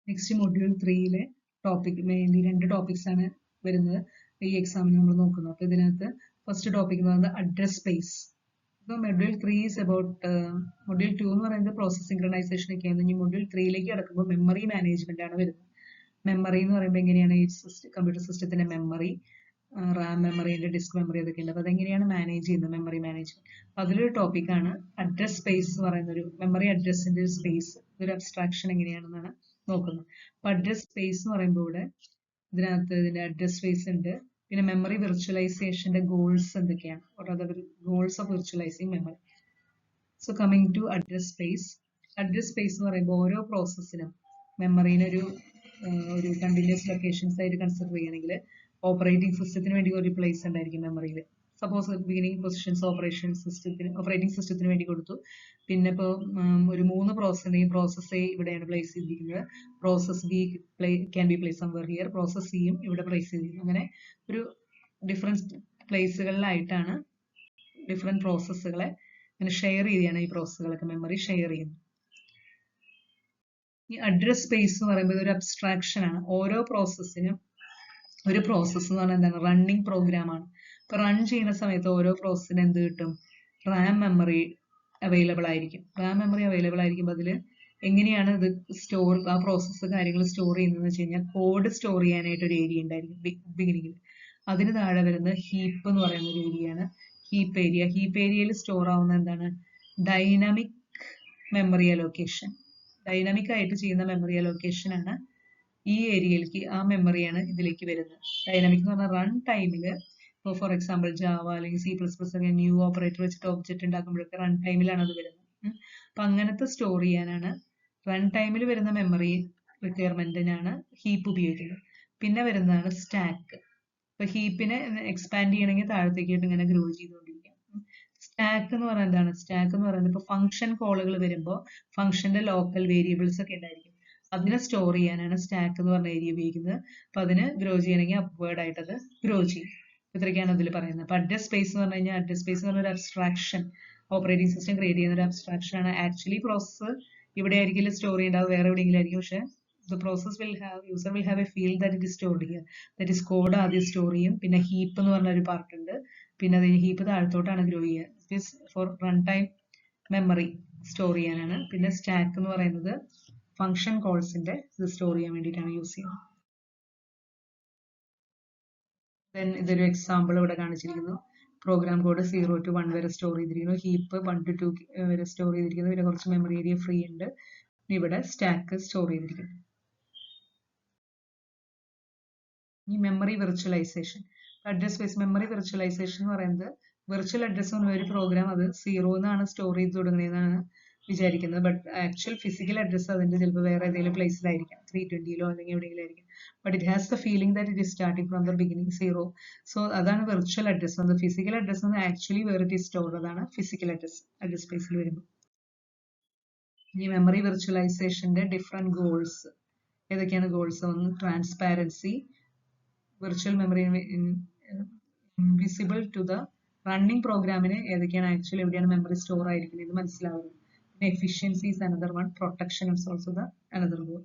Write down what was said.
Next module 3-ലെ topic mainly 2 topics ആണ് വരുന്നത് ഈ എക്സാമിന് നമ്മൾ നോക്കുന്നത്. അപ്പോൾ ഇതിനകത്ത് ഫസ്റ്റ് ടോപ്പിക് എന്ന് പറയുന്നത് അഡ്രസ് സ്പേസ്. ഇപ്പോൾ മൊഡ്യൂൾ 3 ഈസ് അബൌട്ട് മൊഡ്യൂൾ 2 എന്ന് പറയുന്നത് പ്രോസസ് സിങ്ക്രണൈസേഷൻ ഒക്കെയാണ്. ഇനി മൊഡ്യൂൾ 3-ലേക്ക് കിടക്കുമ്പോൾ മെമ്മറി മാനേജ്മെന്റ് ആണ് വരുന്നത്. മെമ്മറി എന്ന് പറയുമ്പോൾ എങ്ങനെയാണ് ഈ കമ്പ്യൂട്ടർ സിസ്റ്റത്തിന്റെ മെമ്മറി, റാം മെമ്മറി ഉണ്ട്, ഡിസ്ക് മെമ്മറി അതൊക്കെ ഉണ്ട്. അപ്പോൾ അതെങ്ങനെയാണ് മാനേജ് ചെയ്യുന്നത്, മെമ്മറി മാനേജ്മെന്റ്. അപ്പോൾ അതിലൊരു ടോപ്പിക്കാണ് അഡ്രസ് സ്പേസ് എന്ന് പറയുന്ന ഒരു മെമ്മറി അഡ്രസ്സിന്റെ ഒരു സ്പേസ്, ഒരു അബ്സ്ട്രാക്ഷൻ എങ്ങനെയാണെന്നാണ് നോക്കുന്നത്. അപ്പോൾ അഡ്രസ് സ്പേസ് എന്ന് പറയുമ്പോൾ ഇവിടെ ഇതിനകത്ത് ഇതിന്റെ അഡ്രസ് സ്പേസ് ഉണ്ട്, പിന്നെ മെമ്മറി വിർച്വലൈസേഷന്റെ ഗോൾസ് എന്തൊക്കെയാണ്, what are the goals of virtualising memory. So coming to address space. Address space എന്ന് പറയുമ്പോൾ ഓരോ പ്രോസസ്സിനും മെമ്മറീനെ ഒരു കണ്ടിന്യൂസ് ലൊക്കേഷൻസ് ആയിട്ട് കൺസിഡർ ചെയ്യുകയാണെങ്കിൽ ഓപ്പറേറ്റിംഗ് സിസ്റ്റത്തിന് വേണ്ടി ഒരു പ്ലേസ് ഉണ്ടായിരിക്കും മെമ്മറിയിൽ. സപ്പോസ് ബിഗിനിങ് പൊസിഷൻസ് ഓപ്പറേറ്റിംഗ് സിസ്റ്റത്തിന് വേണ്ടി കൊടുത്തു. പിന്നെ ഇപ്പോൾ ഒരു 3 പ്രോസസ്സിനെയും പ്രോസസ് എ ഇവിടെയാണ് പ്ലേസ് ചെയ്തിരിക്കുന്നത്, process B can be place somewhere here, process സിയും ഇവിടെ പ്ലേസ് ചെയ്തിരിക്കുന്നത്. അങ്ങനെ ഒരു ഡിഫറെന്റ് പ്ലേസുകളിലായിട്ടാണ് ഡിഫറെന്റ് പ്രോസസ്സുകളെ ഇങ്ങനെ ഷെയർ ചെയ്യുകയാണ് ഈ പ്രോസസ്സുകളൊക്കെ മെമ്മറി ഷെയർ ചെയ്യുന്നത്. ഈ അഡ്രസ് സ്പേസ് എന്ന് പറയുമ്പോൾ ഒരു അബ്സ്ട്രാക്ഷൻ ആണ്. ഓരോ പ്രോസസ്സിനും ഒരു പ്രോസസ്സ് എന്ന് പറഞ്ഞാൽ എന്താണ്, റണ്ണിങ് പ്രോഗ്രാം ആണ്. ഇപ്പൊ റൺ ചെയ്യുന്ന സമയത്ത് ഓരോ പ്രോസസ്സിന് എന്ത് കിട്ടും, റാം മെമ്മറി അവൈലബിൾ ആയിരിക്കും. റാം മെമ്മറി അവൈലബിൾ ആയിരിക്കുമ്പോൾ അതിൽ എങ്ങനെയാണ് ഇത് സ്റ്റോർ, ആ പ്രോസസ്സ് കാര്യങ്ങൾ സ്റ്റോർ ചെയ്യുന്നതെന്ന് വെച്ച് കഴിഞ്ഞാൽ കോഡ് സ്റ്റോർ ചെയ്യാനായിട്ട് ഒരു ഏരിയ ഉണ്ടായിരിക്കും ബിഗിനിങ്ങിൽ. അതിന് താഴെ വരുന്ന ഹീപ്പ് എന്ന് പറയുന്ന ഒരു ഏരിയയാണ് ഹീപ്പ് ഏരിയ. ഹീപ്പ് ഏരിയയിൽ സ്റ്റോർ ആവുന്ന എന്താണ്, ഡൈനാമിക് മെമ്മറി അലോക്കേഷൻ. ഡൈനാമിക് ആയിട്ട് ചെയ്യുന്ന മെമ്മറി അലോക്കേഷൻ ആണ് ഈ ഏരിയയിലേക്ക്, ആ മെമ്മറിയാണ് ഇതിലേക്ക് വരുന്നത്. ഡൈനാമിക് എന്ന് പറഞ്ഞാൽ റൺ ടൈമിൽ, ഇപ്പോൾ ഫോർ എക്സാമ്പിൾ ജാവ അല്ലെങ്കിൽ C++ ഒക്കെ ന്യൂ ഓപ്പറേറ്റർ വെച്ചിട്ട് ഒബ്ജക്റ്റ് ഉണ്ടാക്കുമ്പോഴൊക്കെ റൺ ടൈമിലാണ് അത് വരുന്നത്. അപ്പൊ അങ്ങനത്തെ സ്റ്റോർ ചെയ്യാനാണ് റൺ ടൈമിൽ വരുന്ന മെമ്മറി റിക്വയർമെന്റിനാണ് ഹീപ്പ് ഉപയോഗിക്കുന്നത്. പിന്നെ വരുന്നതാണ് സ്റ്റാക്ക്. ഇപ്പൊ ഹീപ്പിനെ എക്സ്പാൻഡ് ചെയ്യണമെങ്കിൽ താഴത്തേക്കായിട്ട് ഇങ്ങനെ ഗ്രോ ചെയ്തുകൊണ്ടിരിക്കും. സ്റ്റാക്ക് എന്ന് പറയുന്നത് എന്താണ്, സ്റ്റാക്ക് എന്ന് പറയുന്നത് ഇപ്പൊ ഫംഗ്ഷൻ കോളുകൾ വരുമ്പോൾ ഫംഗ്ഷന്റെ ലോക്കൽ വേരിയബിൾസ് ഒക്കെ ഉണ്ടായിരിക്കും, അതിനെ സ്റ്റോർ ചെയ്യാനാണ് സ്റ്റാക്ക് എന്ന് പറഞ്ഞ ഏരിയ ഉപയോഗിക്കുന്നത്. അപ്പൊ അതിന് ഗ്രോ ചെയ്യണമെങ്കിൽ അപ്വേർഡ് ആയിട്ട് അത് ഗ്രോ ചെയ്യും. ഇത്രയൊക്കെയാണ് അതിൽ പറയുന്നത്. അപ്പൊ അഡ്രസ് സ്പേസ് എന്ന് പറഞ്ഞു കഴിഞ്ഞാൽ, അഡ്രസ് സ്പേസ് എന്ന് പറഞ്ഞ ഒരു അബ്സ്ട്രാക്ഷൻ, ഓപ്പറേറ്റിംഗ് സിസ്റ്റം ക്രിയേറ്റ് ചെയ്യുന്ന ഒരു അബ്സ്ട്രാക്ഷൻ ആണ്. ആക്ച്വലി പ്രോസസ്സ് ഇവിടെ ആയിരിക്കില്ല സ്റ്റോർ ചെയ്യേണ്ടത്, വേറെ എവിടെയെങ്കിലും ആയിരിക്കും. പക്ഷെ the process will have, user will have a field that it is stored here, that is code ആദ്യം സ്റ്റോർ ചെയ്യും. പിന്നെ ഹീപ്പ് എന്ന് പറഞ്ഞ ഒരു പാർട്ട് ഉണ്ട്, പിന്നെ അത് ഹീപ്പ് താഴത്തോട്ടാണ് ഗ്രോ ചെയ്യുക. It is for run time memory store ചെയ്യാനാണ്. പിന്നെ സ്റ്റാക്ക് എന്ന് പറയുന്നത് ഫംഗ്ഷൻ കോൾസിന്റെ ഇത് സ്റ്റോർ ചെയ്യാൻ വേണ്ടിയിട്ടാണ് യൂസ് ചെയ്യുന്നത്. ദെൻ ഇതൊരു എക്സാമ്പിൾ ഇവിടെ കാണിച്ചിരിക്കുന്നു. പ്രോഗ്രാം കോഡ് 0 to 1 വരെ സ്റ്റോർ ചെയ്തിരിക്കുന്നു, ഹീപ്പ് 1 to 2 വരെ സ്റ്റോർ ചെയ്തിരിക്കുന്നു, പിന്നെ കുറച്ച് മെമ്മറി ഏരിയ ഫ്രീ ഉണ്ട്, ഇവിടെ സ്റ്റാക്ക് സ്റ്റോർ ചെയ്തിരിക്കുന്നു. ഈ memory virtualisation, address space memory virtualisation എന്ന് പറയുന്നത്, വിർച്വൽ അഡ്രസ് എന്ന ഒരു പ്രോഗ്രാം അത് 0 എന്നാണ് സ്റ്റോർ ചെയ്ത് തുടങ്ങുന്നതെന്നാണ് വിചാരിക്കുന്നത്. ബട്ട് ആക്ച്വൽ ഫിസിക്കൽ അഡ്രസ് അതിന്റെ ചിലപ്പോൾ വേറെ ഏതെങ്കിലും പ്ലേസിലായിരിക്കാം, 320 അല്ലെങ്കിൽ എവിടെയെങ്കിലും ആയിരിക്കും. But it has the feeling that it is starting from the beginning 0. So അതാണ് വിർച്വൽ അഡ്രസ്. അത് ഫിസിക്കൽ അഡ്രസ് എന്ന് actually where it is stored, അതാണ് ഫിസിക്കൽ അഡ്രസ് അഡ്രസ് സ്പേസിൽ വരുമ്പോൾ. ഈ മെമ്മറി വിർച്വലൈസേഷന്റെ ഡിഫറെന്റ് ഗോൾസ് ഏതൊക്കെയാണ് ഗോൾസ്? ഒന്ന് transparency, virtual memory invisible to the running പ്രോഗ്രാമിന് ഏതൊക്കെയാണ് ആക്ച്വലി എവിടെയാണ് മെമ്മറി സ്റ്റോർ ആയിരിക്കുന്നത് എന്ന് മനസ്സിലാവുന്നത്. പിന്നെ efficiency is another one, protection is also the another goal.